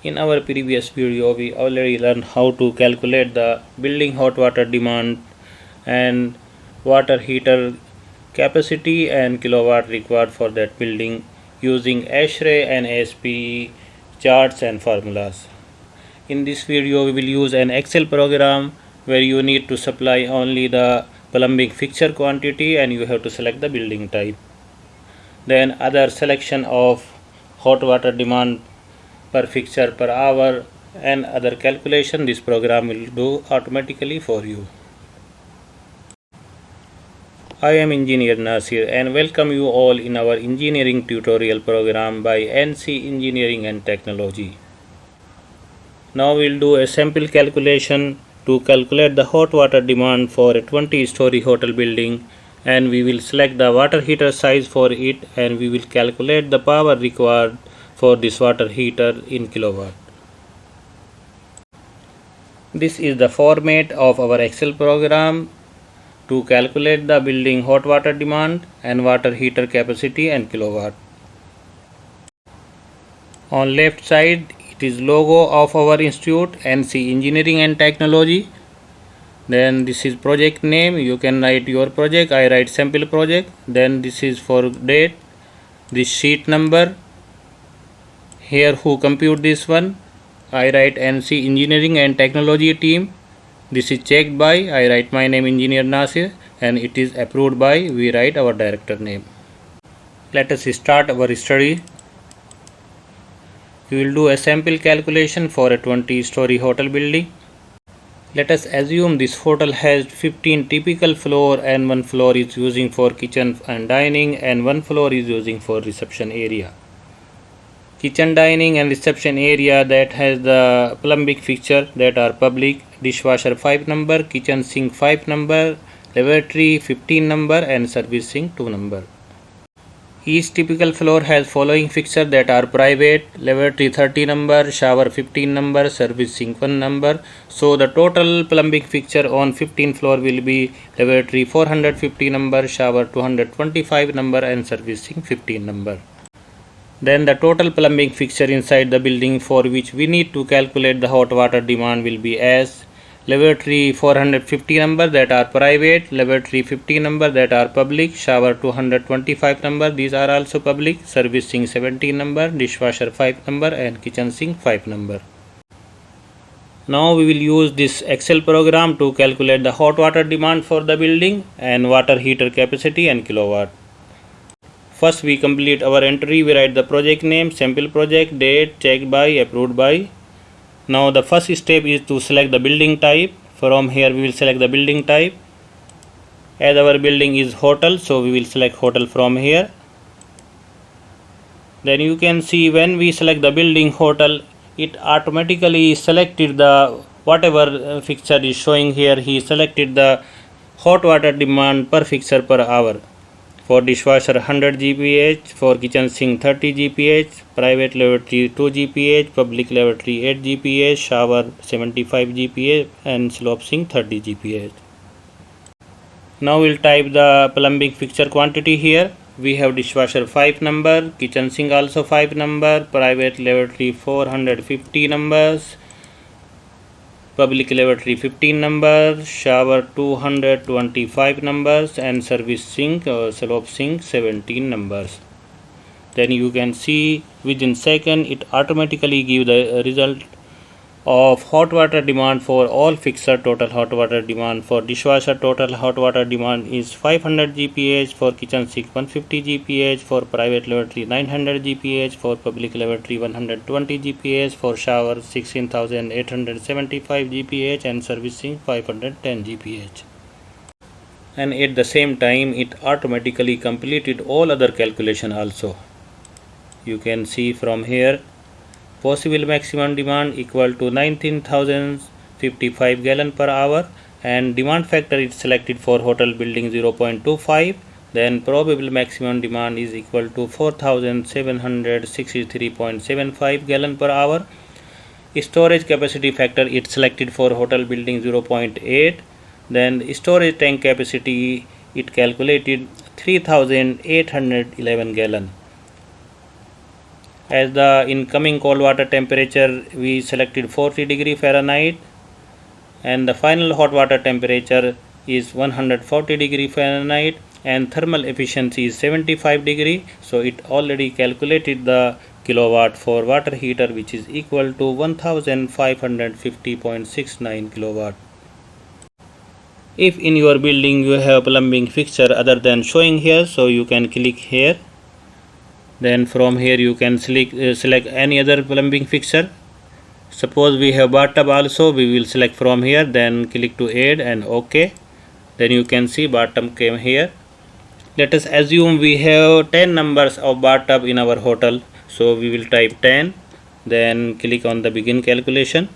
In our previous video, we already learned how to calculate the building hot water demand and water heater capacity and kilowatt required for that building using ASHRAE and ASP charts and formulas. In this video, we will use an Excel program where you need to supply only the plumbing fixture quantity and you have to select the building type. Then other selection of hot water demand per fixture per hour and other calculation this program will do automatically for you. I am Engineer Nasir and welcome you all in our engineering tutorial program by NC Engineering and Technology. Now we'll do a sample calculation to calculate the hot water demand for a 20-story hotel building, and we will select the water heater size for it and we will calculate the power required for this water heater in kilowatt. This is the format of our Excel program to calculate the building hot water demand and water heater capacity and kilowatt. On left side it is logo of our institute NC Engineering and Technology. Then this is project name, you can write your project, I write sample project. Then this is for date, this sheet number. Here who compute this one, I write NC Engineering and Technology team. This is checked by, I write my name Engineer Nasir, and it is approved by, we write our director name. Let us start our study. We will do a sample calculation for a 20-story hotel building. Let us assume this hotel has 15 typical floor and one floor is using for kitchen and dining and one floor is using for reception area. Kitchen, dining and reception area that has the plumbing fixture that are public, dishwasher 5 number, kitchen sink 5 number, lavatory 15 number and service sink 2 number. Each typical floor has following fixture that are private, lavatory 30 number, shower 15 number, service sink 1 number. So the total plumbing fixture on 15 floor will be lavatory 450 number, shower 225 number and service sink 15 number. Then the total plumbing fixture inside the building for which we need to calculate the hot water demand will be as lavatory 450 number that are private, lavatory 50 number that are public, shower 225 number these are also public, service sink 17 number, dishwasher 5 number and kitchen sink 5 number. Now we will use this Excel program to calculate the hot water demand for the building and water heater capacity and kilowatt. First we complete our entry, we write the project name, sample project, date, checked by, approved by. Now the first step is to select the building type. From here we will select the building type. As our building is hotel, so we will select hotel from here. Then you can see when we select the building hotel, it automatically selected the whatever fixture is showing here. He selected the hot water demand per fixture per hour. For dishwasher 100 GPH, for kitchen sink 30 GPH, private lavatory 2 GPH, public lavatory 8 GPH, shower 75 GPH and slope sink 30 GPH. Now we'll type the plumbing fixture quantity here. We have dishwasher 5 number, kitchen sink also 5 number, private lavatory 450 numbers, public lavatory 15 numbers, shower 225 numbers and service sink or slope sink 17 numbers. Then you can see within second it automatically give the result of hot water demand for all fixture. Total hot water demand for dishwasher, total hot water demand is 500 GPH, for kitchen sink 150 GPH, for private lavatory 900 GPH, for public lavatory 120 GPH, for shower 16,875 GPH and service sink 510 GPH. And at the same time it automatically completed all other calculation also. You can see from here possible maximum demand equal to 19,055 gallon per hour and demand factor is selected for hotel building 0.25. Then probable maximum demand is equal to 4,763.75 gallon per hour. Storage capacity factor it selected for hotel building 0.8. Then storage tank capacity it calculated 3,811 gallon. As the incoming cold water temperature we selected 40°F and the final hot water temperature is 140°F and thermal efficiency is 75°. So it already calculated the kilowatt for water heater, which is equal to 1550.69 kilowatt. If in your building you have plumbing fixture other than showing here, so you can click here. Then from here you can select any other plumbing fixture. Suppose we have bathtub also, we will select from here, then click to add and OK. Then you can see bathtub came here. Let us assume we have 10 numbers of bathtub in our hotel. So we will type 10, then click on the begin calculation.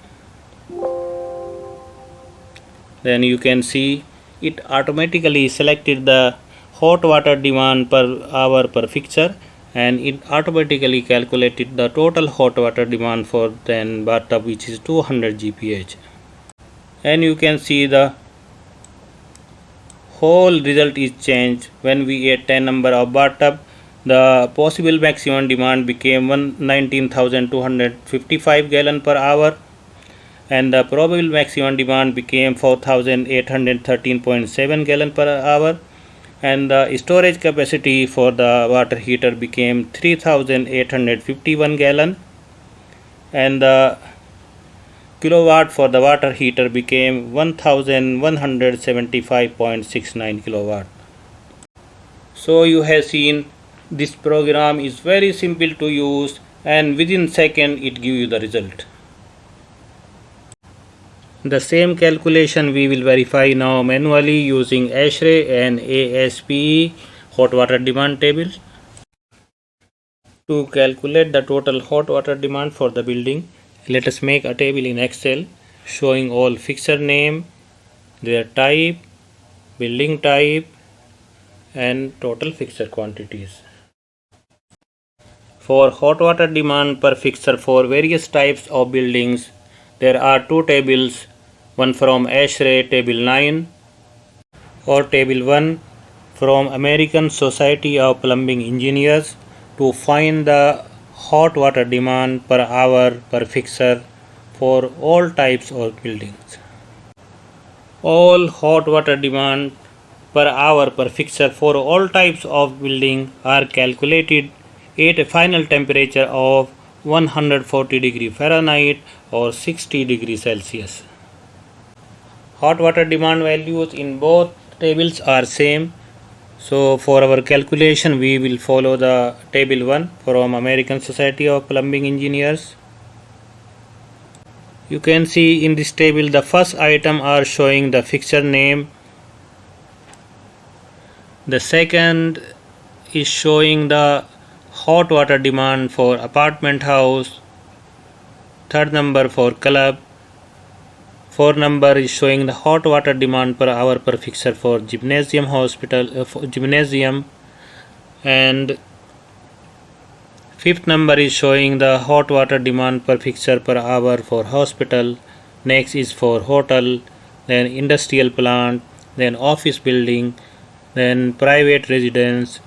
Then you can see it automatically selected the hot water demand per hour per fixture, and it automatically calculated the total hot water demand for 10 bathtub, which is 200 GPH. And you can see the whole result is changed. When we add 10 number of bathtub, the possible maximum demand became 19,255 gallon per hour, and the probable maximum demand became 4,813.7 gallon per hour, and the storage capacity for the water heater became 3,851 gallon, and the kilowatt for the water heater became 1175.69 kilowatt. So you have seen this program is very simple to use, and within second it gives you the result. The same calculation we will verify now manually using ASHRAE and ASPE hot water demand tables. To calculate the total hot water demand for the building, let us make a table in Excel showing all fixture name, their type, building type, and total fixture quantities. For hot water demand per fixture for various types of buildings, there are two tables, one from ASHRAE table 9 or table 1 from American Society of Plumbing Engineers to find the hot water demand per hour per fixture for all types of buildings. All hot water demand per hour per fixture for all types of building are calculated at a final temperature of 140°F or 60°C. Hot water demand values in both tables are same. So for our calculation we will follow the table 1 from American Society of Plumbing Engineers. You can see in this table the first item are showing the fixture name. The second is showing the hot water demand for apartment house. Third number for club. Fourth number is showing the hot water demand per hour per fixture for gymnasium gymnasium, and fifth number is showing the hot water demand per fixture per hour for hospital. Next is for hotel, then industrial plant, then office building, then private residence,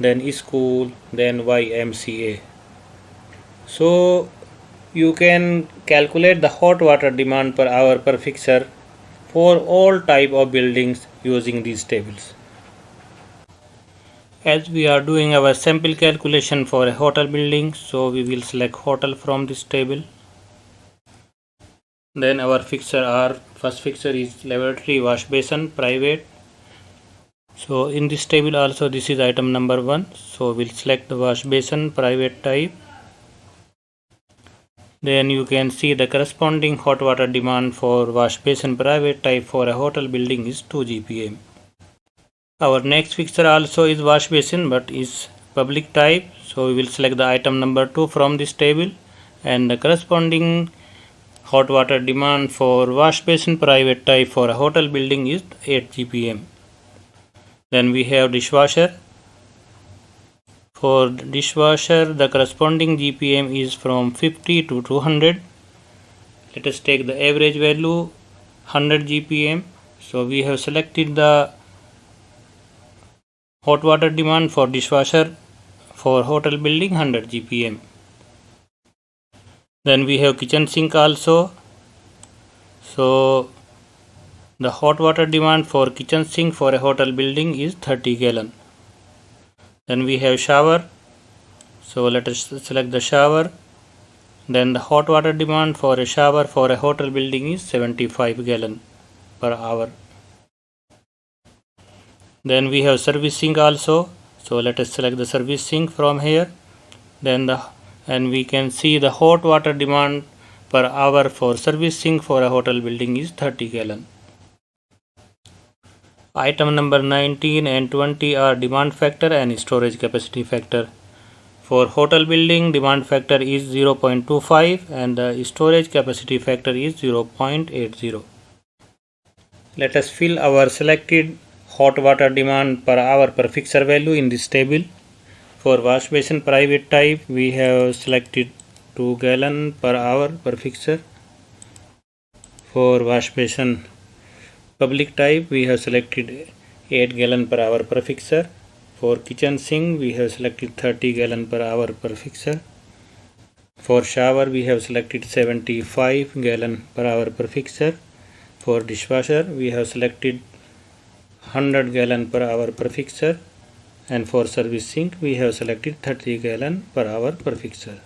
then school, then YMCA. So you can calculate the hot water demand per hour per fixture for all type of buildings using these tables. As we are doing our sample calculation for a hotel building, so we will select hotel from this table. Then our fixture are, first fixture is lavatory wash basin private. So in this table also this is item number 1. So we'll select the wash basin private type. Then you can see the corresponding hot water demand for wash basin private type for a hotel building is 2 GPM. Our next fixture also is wash basin but is public type. So we will select the item number 2 from this table, and the corresponding hot water demand for wash basin private type for a hotel building is 8 GPM. Then we have dishwasher. For dishwasher, the corresponding GPM is from 50 to 200. Let us take the average value 100 GPM. So we have selected the hot water demand for dishwasher for hotel building 100 GPM. Then we have kitchen sink also. So the hot water demand for kitchen sink for a hotel building is 30 gallon. Then we have shower. So let us select the shower. Then the hot water demand for a shower for a hotel building is 75 gallon per hour. Then we have service sink also. So let us select the service sink from here. And we can see the hot water demand per hour for service sink for a hotel building is 30 gallon. Item number 19 and 20 are demand factor and storage capacity factor. For hotel building, demand factor is 0.25 and the storage capacity factor is 0.80. Let us fill our selected hot water demand per hour per fixture value in this table. For wash basin private type, we have selected 2 gallon per hour per fixture. For wash basin public type, we have selected 8 gallon per hour per fixture. For kitchen sink, we have selected 30 gallon per hour per fixture. For shower, we have selected 75 gallon per hour per fixture. For dishwasher, we have selected 100 gallon per hour per fixture. And for service sink, we have selected 30 gallon per hour per fixture.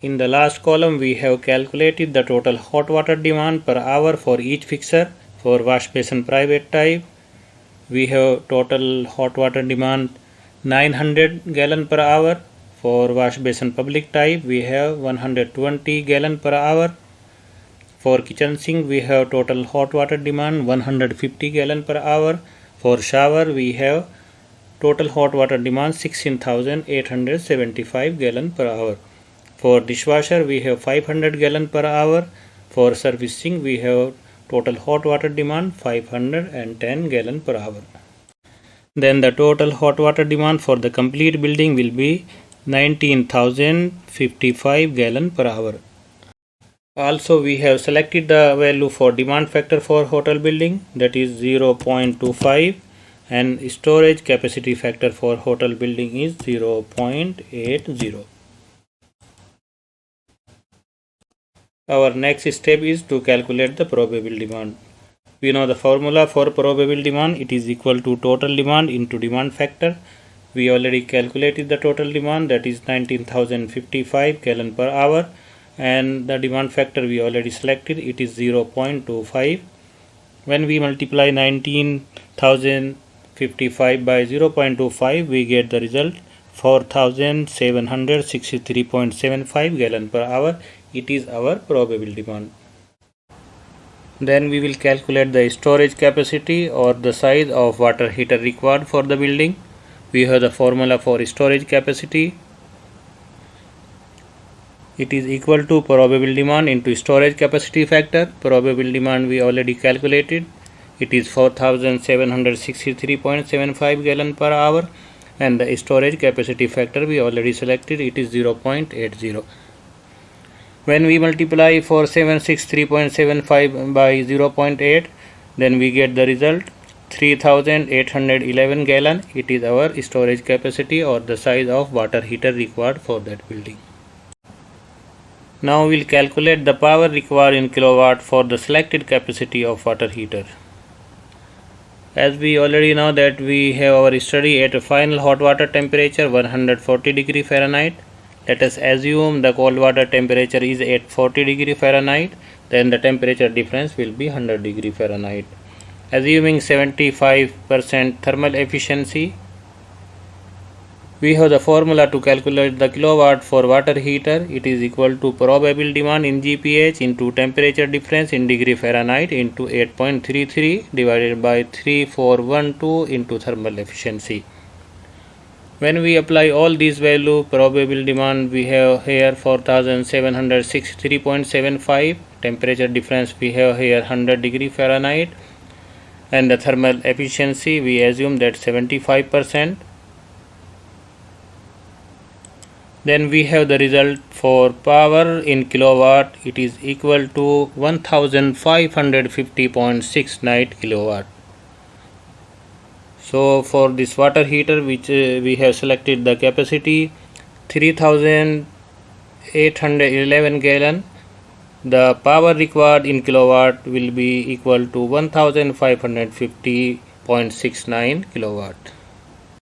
In the last column, we have calculated the total hot water demand per hour for each fixture. For wash basin private type, we have total hot water demand 900 gallon per hour. For wash basin public type, we have 120 gallon per hour. For kitchen sink, we have total hot water demand 150 gallon per hour. For shower, we have total hot water demand 16,875 gallon per hour. For dishwasher, we have 500 gallon per hour. For service sink, we have total hot water demand 510 gallon per hour. Then the total hot water demand for the complete building will be 19,055 gallon per hour. Also, we have selected the value for demand factor for hotel building, that is 0.25, and storage capacity factor for hotel building is 0.80. Our next step is to calculate the probable demand. We know the formula for probable demand. It is equal to total demand into demand factor. We already calculated the total demand, that is 19,055 gallon per hour, and the demand factor we already selected, it is 0.25. When we multiply 19,055 by 0.25, we get the result 4,763.75 gallon per hour. It is our probable demand. Then we will calculate the storage capacity or the size of water heater required for the building. We have the formula for storage capacity. It is equal to probable demand into storage capacity factor. Probable demand we already calculated. It is 4,763.75 gallon per hour, and the storage capacity factor we already selected. It is 0.80. When we multiply 4,763.75 by 0.8, then we get the result 3,811 gallon. It is our storage capacity or the size of water heater required for that building. Now we will calculate the power required in kilowatt for the selected capacity of water heater. As we already know that we have our study at a final hot water temperature 140 degree Fahrenheit. Let us assume the cold water temperature is at 40 degree Fahrenheit, then the temperature difference will be 100 degree Fahrenheit. Assuming 75% thermal efficiency, we have the formula to calculate the kilowatt for water heater. It is equal to probable demand in GPH into temperature difference in degree Fahrenheit into 8.33 divided by 3412 into thermal efficiency. When we apply all these values, probable demand we have here 4763.75, temperature difference we have here 100 degree Fahrenheit, and the thermal efficiency we assume that 75%. Then we have the result for power in kilowatt. It is equal to 1550.69 kilowatt. So for this water heater which we have selected the capacity 3,000 811 gallon. The power required in kilowatt will be equal to 1550.69 kilowatt.